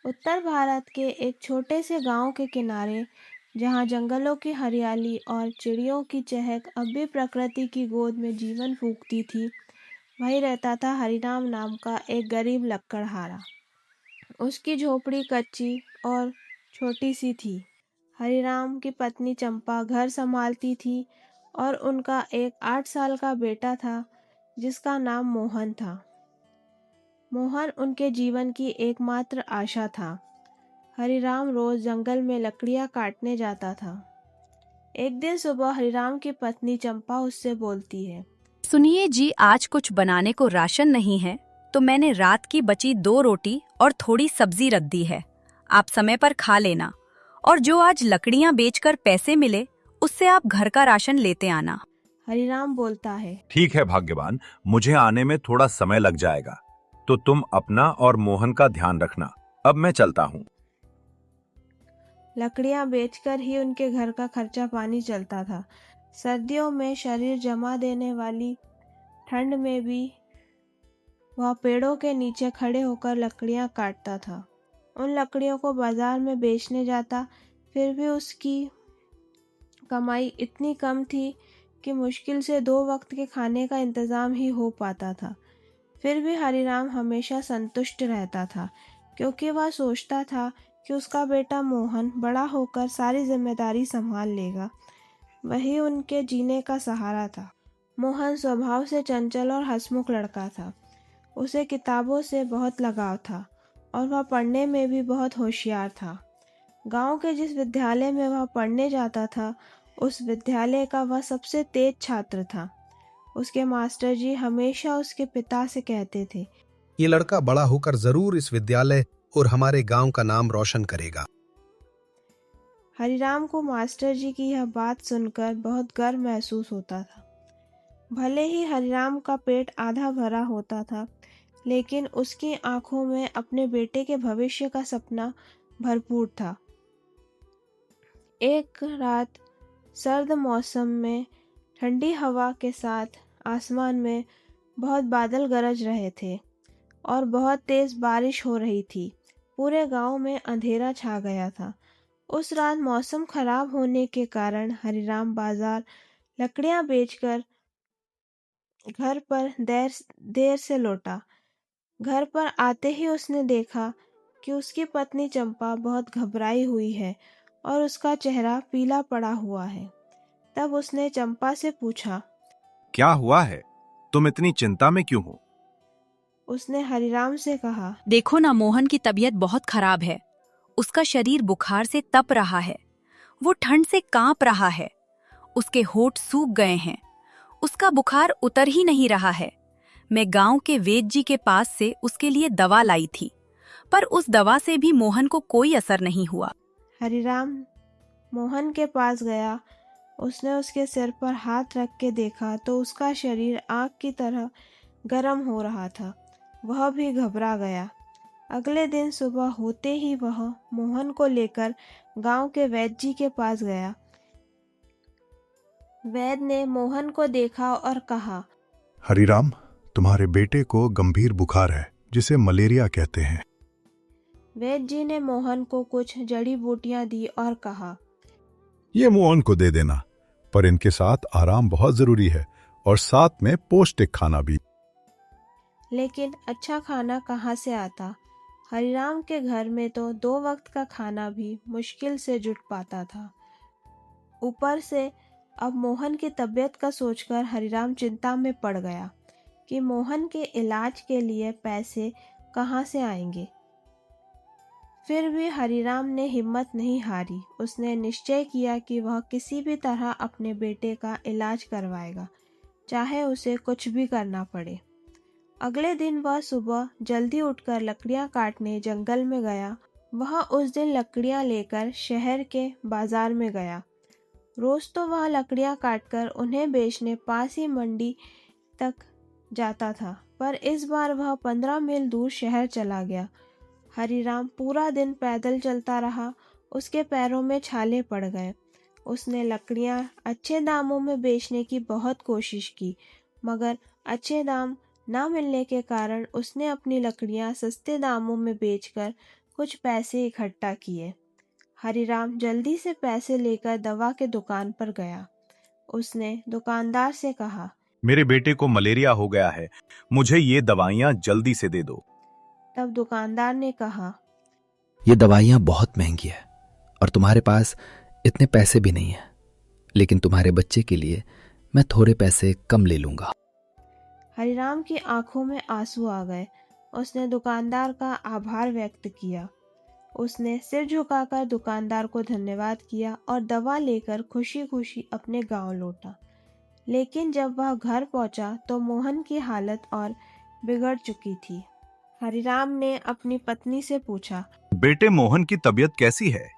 उत्तर भारत के एक छोटे से गांव के किनारे, जहां जंगलों की हरियाली और चिड़ियों की चहक अब भी प्रकृति की गोद में जीवन फूंकती थी, वहीं रहता था हरिराम नाम का एक गरीब लकड़हारा। उसकी झोपड़ी कच्ची और छोटी सी थी। हरिराम की पत्नी चंपा घर संभालती थी और उनका एक 8 साल का बेटा था जिसका नाम मोहन था। मोहन उनके जीवन की एकमात्र आशा था। हरिराम रोज जंगल में लकड़ियां काटने जाता था। एक दिन सुबह हरिराम की पत्नी चंपा उससे बोलती है, सुनिए जी, आज कुछ बनाने को राशन नहीं है, तो मैंने रात की बची 2 रोटी और थोड़ी सब्जी रख दी है। आप समय पर खा लेना, और जो आज लकड़ियां बेचकर पैसे मिले उससे आप घर का राशन लेते आना। हरिराम बोलता है, ठीक है भाग्यवान, मुझे आने में थोड़ा समय लग जाएगा, तो तुम अपना और मोहन का ध्यान रखना। अब मैं चलता हूँ। लकड़ियां बेचकर ही उनके घर का खर्चा पानी चलता था। सर्दियों में शरीर जमा देने वाली ठंड में भी वह पेड़ों के नीचे खड़े होकर लकड़ियां काटता था। उन लकड़ियों को बाजार में बेचने जाता, फिर भी उसकी कमाई इतनी कम थी कि मुश्किल से 2 वक्त के खाने का इंतजाम ही हो पाता था। फिर भी हरिराम हमेशा संतुष्ट रहता था, क्योंकि वह सोचता था कि उसका बेटा मोहन बड़ा होकर सारी जिम्मेदारी संभाल लेगा। वही उनके जीने का सहारा था। मोहन स्वभाव से चंचल और हंसमुख लड़का था। उसे किताबों से बहुत लगाव था और वह पढ़ने में भी बहुत होशियार था। गांव के जिस विद्यालय में वह पढ़ने जाता था, उस विद्यालय का वह सबसे तेज छात्र था। उसके मास्टर जी हमेशा उसके पिता से कहते थे, ये लड़का बड़ा होकर जरूर इस विद्यालय और हमारे गांव का नाम रोशन करेगा। हरिराम को मास्टर जी की यह बात सुनकर बहुत गर्व महसूस होता था। भले ही हरिराम का पेट आधा भरा होता था, लेकिन उसकी आंखों में अपने बेटे के भविष्य का सपना भरपूर था। एक रात सर्द मौसम में ठंडी हवा के साथ आसमान में बहुत बादल गरज रहे थे और बहुत तेज बारिश हो रही थी। पूरे गांव में अंधेरा छा गया था। उस रात मौसम खराब होने के कारण हरिराम बाजार लकड़ियां बेचकर घर पर देर देर से लौटा। घर पर आते ही उसने देखा कि उसकी पत्नी चंपा बहुत घबराई हुई है और उसका चेहरा पीला पड़ा हुआ है। तब उसने चंपा से पूछा, क्या हुआ है? तुम इतनी चिंता में क्यों हो? उसने हरिराम से कहा, देखो ना, मोहन की तबीयत बहुत खराब है। उसका शरीर बुखार से तप रहा है, वो ठंड से कांप रहा है, उसके होंठ सूख गए हैं, उसका बुखार उतर ही नहीं रहा है। मैं गांव के वैद्य जी के पास से उसके लिए दवा लाई थी, पर उस दवा से भी मोहन को कोई असर नहीं हुआ। हरिराम मोहन के पास गया। उसने उसके सिर पर हाथ रख के देखा तो उसका शरीर आग की तरह गर्म हो रहा था। वह भी घबरा गया। अगले दिन सुबह होते ही वह मोहन को लेकर गांव के वैद्य जी के पास गया। वैद्य ने मोहन को देखा और कहा, हरिराम, तुम्हारे बेटे को गंभीर बुखार है जिसे मलेरिया कहते हैं। वैद्य जी ने मोहन को कुछ जड़ी बूटियां दी और कहा, ये मोहन को दे देना, पर इनके साथ आराम बहुत जरूरी है और साथ में पौष्टिक खाना भी। लेकिन अच्छा खाना कहाँ से आता? हरिराम के घर में तो 2 वक्त का खाना भी मुश्किल से जुट पाता था। ऊपर से अब मोहन की तबीयत का सोचकर हरिराम चिंता में पड़ गया कि मोहन के इलाज के लिए पैसे कहाँ से आएंगे। फिर भी हरिराम ने हिम्मत नहीं हारी। उसने निश्चय किया कि वह किसी भी तरह अपने बेटे का इलाज करवाएगा, चाहे उसे कुछ भी करना पड़े। अगले दिन वह सुबह जल्दी उठकर लकड़ियां काटने जंगल में गया। वह उस दिन लकड़ियां लेकर शहर के बाजार में गया। रोज तो वह लकड़ियां काटकर उन्हें बेचने पास ही मंडी तक जाता था, पर इस बार वह 15 मील दूर शहर चला गया। हरिराम पूरा दिन पैदल चलता रहा। उसके पैरों में छाले पड़ गए। उसने लकड़ियां अच्छे दामों में बेचने की बहुत कोशिश की, मगर अच्छे दाम ना मिलने के कारण उसने अपनी लकड़ियां सस्ते दामों में बेचकर कुछ पैसे इकट्ठा किए। हरिराम जल्दी से पैसे लेकर दवा के दुकान पर गया। उसने दुकानदार से कहा, मेरे बेटे को मलेरिया हो गया है, मुझे ये दवाइयाँ जल्दी से दे दो। तब दुकानदार ने कहा, ये दवाइयाँ बहुत महंगी है और तुम्हारे पास इतने पैसे भी नहीं है, लेकिन तुम्हारे बच्चे के लिए मैं थोड़े पैसे कम ले लूंगा। हरिराम की आंखों में आंसू आ गए। उसने दुकानदार का आभार व्यक्त किया। उसने सिर झुकाकर दुकानदार को धन्यवाद किया और दवा लेकर खुशी खुशी अपने गांव लौटा। लेकिन जब वह घर पहुंचा तो मोहन की हालत और बिगड़ चुकी थी। हरिराम ने अपनी पत्नी से पूछा, बेटे मोहन की तबीयत कैसी है?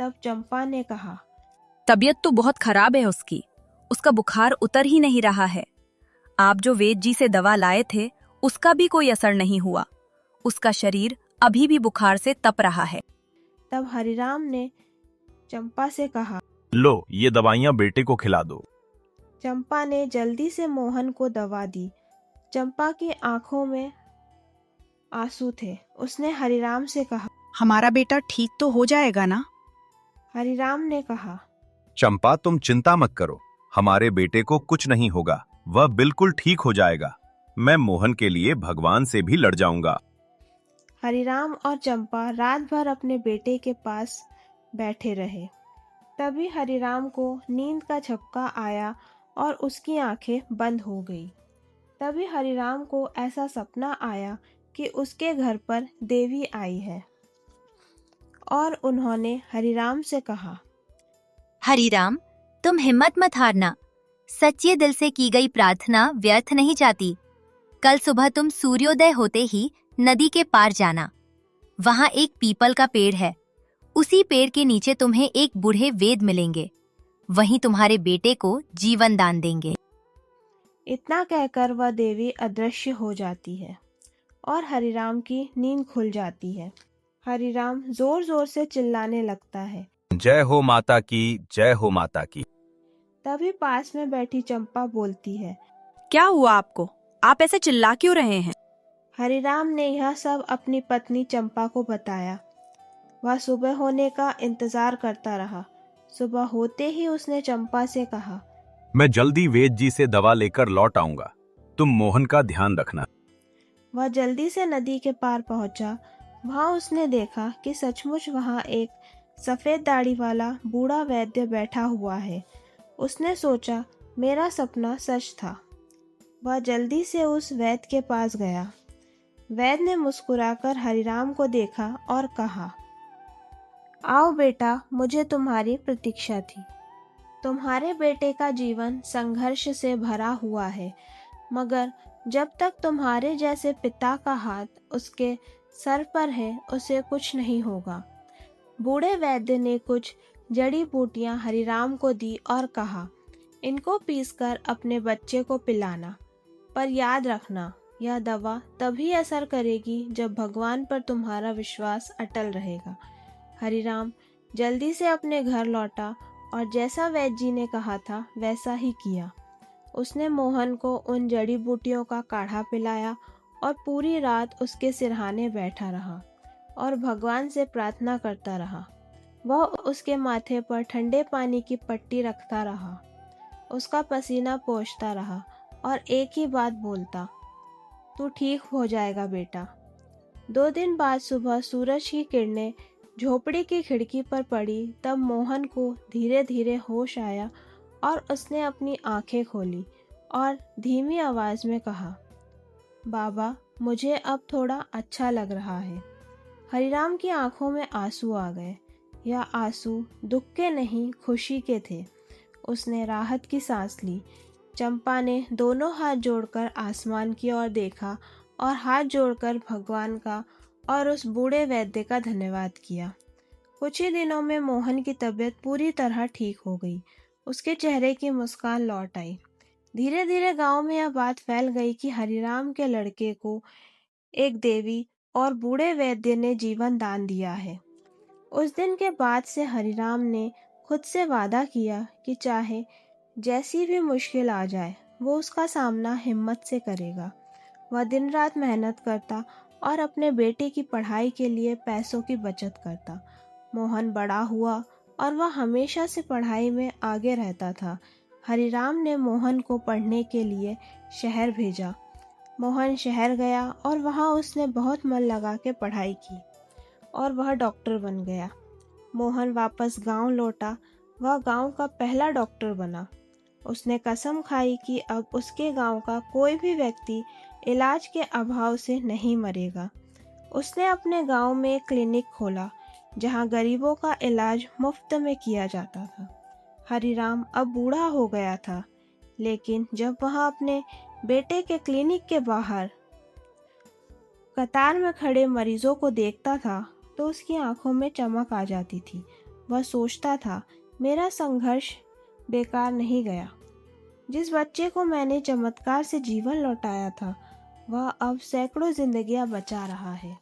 तब चंपा ने कहा, तबीयत तो बहुत खराब है उसकी। उसका बुखार उतर ही नहीं रहा है। आप जो वैद्य जी से दवा लाए थे उसका भी कोई असर नहीं हुआ। उसका शरीर अभी भी बुखार से तप रहा है। तब हरिराम ने चंपा से कहा, लो, ये दवाइयाँ बेटे को खिला दो। चंपा ने जल्दी से मोहन को दवा दी। चंपा की आंखों में आंसू थे। उसने हरिराम से कहा, हमारा बेटा ठीक तो हो जाएगा ना? हरिराम ने कहा, चंपा, तुम चिंता मत करो, हमारे बेटे को कुछ नहीं होगा, वह बिल्कुल ठीक हो जाएगा। मैं मोहन के लिए भगवान से भी लड़ जाऊंगा। हरिराम और चंपा रात भर अपने बेटे के पास बैठे रहे। तभी हरिराम को नींद का झपका आया और उसकी आंखें बंद हो गई। तभी हरिराम को ऐसा सपना आया कि उसके घर पर देवी आई है और उन्होंने हरिराम से कहा, हरिराम, तुम हिम्मत मत हारना। सच्चे दिल से की गई प्रार्थना व्यर्थ नहीं जाती। कल सुबह तुम सूर्योदय होते ही नदी के पार जाना। वहां एक पीपल का पेड़ है। उसी पेड़ के नीचे तुम्हें एक बूढ़े वेद मिलेंगे। वहीं तुम्हारे बेटे को जीवन दान देंगे। इतना कहकर वह देवी अदृश्य हो जाती है और हरिराम की नींद खुल जाती है। हरिराम जोर जोर से चिल्लाने लगता है, जय हो माता की, जय हो माता की। तभी पास में बैठी चंपा बोलती है, क्या हुआ आपको? आप ऐसे चिल्ला क्यों रहे हैं? हरिराम ने यह सब अपनी पत्नी चंपा को बताया। वह सुबह होने का इंतजार करता रहा। सुबह होते ही उसने चंपा से कहा, मैं जल्दी वैद्य जी से दवा लेकर लौट आऊंगा, तुम मोहन का ध्यान रखना। वह जल्दी से नदी के पार पहुंचा। वहां उसने देखा कि सचमुच वहां एक सफेद दाढ़ी वाला बूढ़ा वैद्य बैठा हुआ है। उसने सोचा, मेरा सपना सच था। वह जल्दी से उस वैद्य के पास गया। वैद्य ने मुस्कुराकर हरिराम को देखा और कहा, आओ बेटा, मुझे तुम्हारी प्रतीक्षा थी। तुम्हारे बेटे का जीवन संघर्ष से भरा हुआ है, मगर जब तक तुम्हारे जैसे पिता का हाथ उसके सर पर है उसे कुछ नहीं होगा। बूढ़े वैद्य ने कुछ जड़ी बूटियां हरिराम को दी और कहा, इनको पीसकर अपने बच्चे को पिलाना, पर याद रखना यह दवा तभी असर करेगी जब भगवान पर तुम्हारा विश्वास अटल रहेगा। हरिराम जल्दी से अपने घर लौटा और जैसा वैद्य जी ने कहा था वैसा ही किया। उसने मोहन को उन जड़ी बूटियों का काढ़ा पिलाया और पूरी रात उसके सिरहाने बैठा रहा और भगवान से प्रार्थना करता रहा। वह उसके माथे पर ठंडे पानी की पट्टी रखता रहा, उसका पसीना पोंछता रहा और एक ही बात बोलता, तू ठीक हो जाएगा बेटा। 2 दिन बाद सुबह सूरज की किरणें झोपड़ी की खिड़की पर पड़ी। तब मोहन को धीरे धीरे होश आया और उसने अपनी आंखें खोली और धीमी आवाज में कहा, बाबा, मुझे अब थोड़ा अच्छा लग रहा है। हरिराम की आंखों में आंसू आ गए। यह आंसू दुख के नहीं, खुशी के थे। उसने राहत की सांस ली। चंपा ने दोनों हाथ जोड़कर आसमान की ओर देखा और हाथ जोड़कर भगवान का और उस बूढ़े वैद्य का धन्यवाद किया। कुछ ही दिनों में मोहन की तबीयत पूरी तरह ठीक हो गई। उसके चेहरे की मुस्कान लौट आई। धीरे धीरे गांव में यह बात फैल गई कि हरिराम के लड़के को एक देवी और बूढ़े वैद्य ने जीवन दान दिया है। उस दिन के बाद से हरिराम ने खुद से वादा किया कि चाहे जैसी भी मुश्किल आ जाए वो उसका सामना हिम्मत से करेगा। वह दिन रात मेहनत करता और अपने बेटे की पढ़ाई के लिए पैसों की बचत करता। मोहन बड़ा हुआ और वह हमेशा से पढ़ाई में आगे रहता था। हरिराम ने मोहन को पढ़ने के लिए शहर भेजा। मोहन शहर गया और वहाँ उसने बहुत मन लगा के पढ़ाई की और वह डॉक्टर बन गया। मोहन वापस गांव लौटा। वह गांव का पहला डॉक्टर बना। उसने कसम खाई कि अब उसके गांव का कोई भी व्यक्ति इलाज के अभाव से नहीं मरेगा। उसने अपने गांव में एक क्लिनिक खोला जहां गरीबों का इलाज मुफ्त में किया जाता था। हरिराम अब बूढ़ा हो गया था, लेकिन जब वह अपने बेटे के क्लिनिक के बाहर कतार में खड़े मरीजों को देखता था तो उसकी आंखों में चमक आ जाती थी। वह सोचता था, मेरा संघर्ष बेकार नहीं गया। जिस बच्चे को मैंने चमत्कार से जीवन लौटाया था, वह अब सैकड़ों जिंदगियां बचा रहा है।